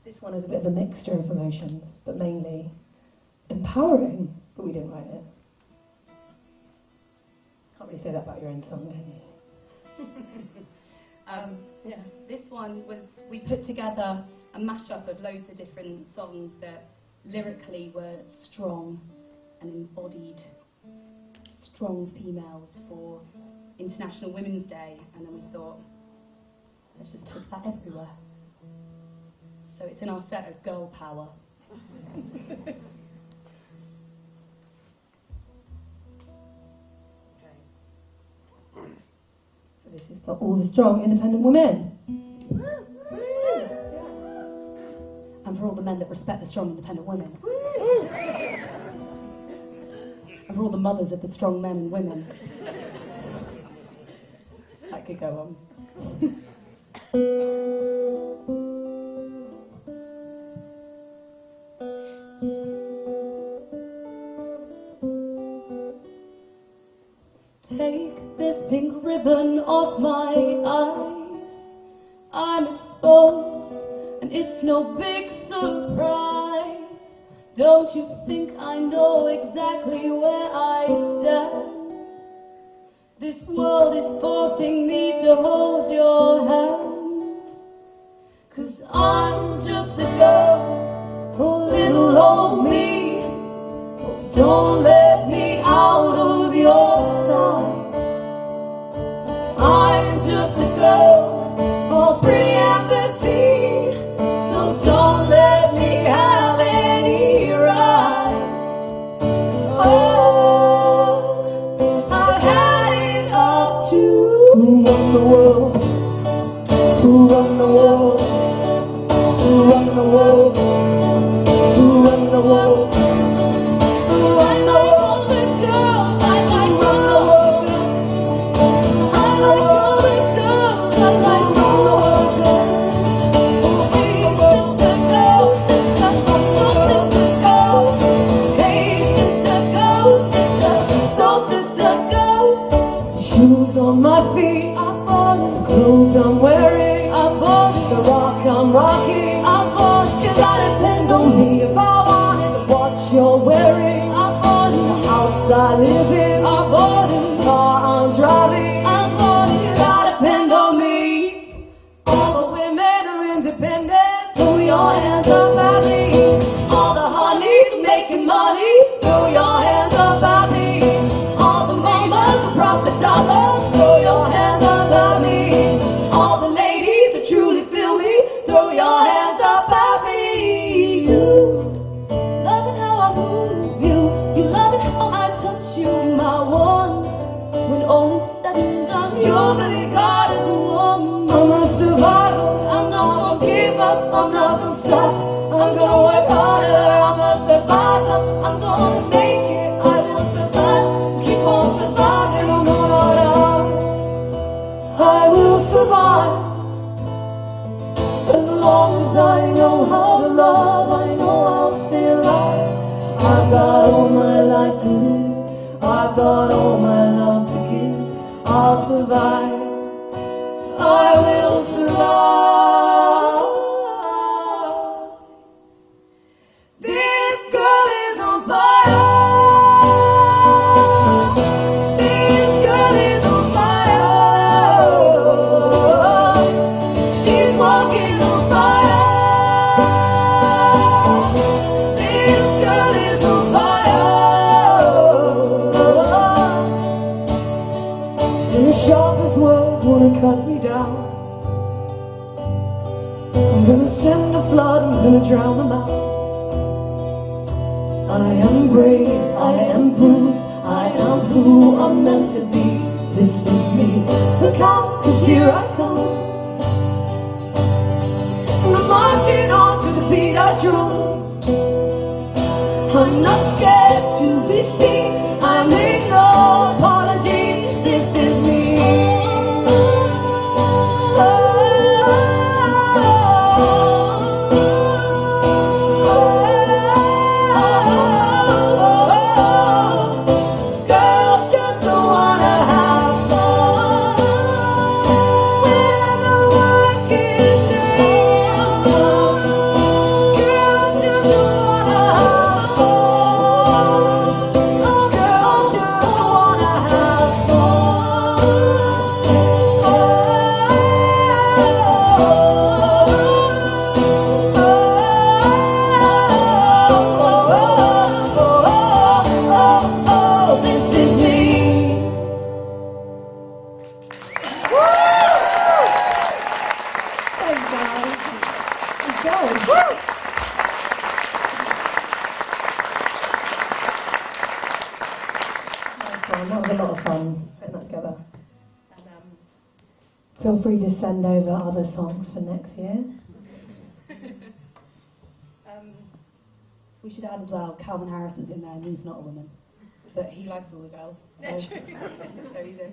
This one is a bit of a mixture of emotions, but mainly empowering, but we didn't write it. Can't really say that about your own song, can you? This one was, we put together a mashup of loads of different songs that lyrically were strong and embodied strong females for International Women's Day, and then we thought, let's just take that everywhere. So it's in our set as Girl Power. So this is for all the strong, independent women. And for all the men that respect the strong, independent women. And for all the mothers of the strong men and women. That could go on. Take this pink ribbon off my eyes. I'm exposed, and it's no big surprise. Don't you think I know exactly where I stand? This world is forcing me to hold your hand. 'Cause I'm just a girl, oh little old me. Oh, don't let me out of your sight. I'm just a girl, all pretty and petite. So don't let me have any right. Oh, I've had it up to who run the world, who run the world, who run the world, who run the world. Shoes on my feet, I'm falling. Clothes I'm wearing, I'm falling. The rock I'm rocking, I'm falling. You gotta depend on me if I want it. What you're wearing, I'm falling. The house I live in, I'm falling. The car I'm driving, I'm falling. You gotta depend on me. All the women are independent. Throw your hands up at me. All the honeys making money. Throw your hands up at me. All the mamas across the dollar, throw your hands up at me. All the ladies that truly feel me, throw your hands up at me. You love it how I move you love it how I touch you, my one. When all is said and done, you're really God is one. I'm a survivor, I'm not gonna give up, I'm not gonna stop. I'm gonna work harder, I'm a survivor, I'm gonna make it, I will survive. Keep on surviving, no matter how. I will survive. As long as I know how to love, I know I'll stay alive. I've got all my life to live, I've got all my love to give. I'll survive, I will survive. This girl is on fire. This girl is on fire. She's walking on fire. This girl is on fire. And the sharpest words wanna cut me down. I'm gonna send a flood, I'm gonna drown them out. I am brave, I am bruised, I am who I'm meant to be. This is me. Look out, 'cause here I come. I'm marching on to the beat I drum. I'm not scared to be seen. I make no apology. This is me. Girls just wanna have fun. When Feel free to send over other songs for next year. We should add as well, Calvin Harrison's in there and he's not a woman. But he likes all the girls. So, there you go.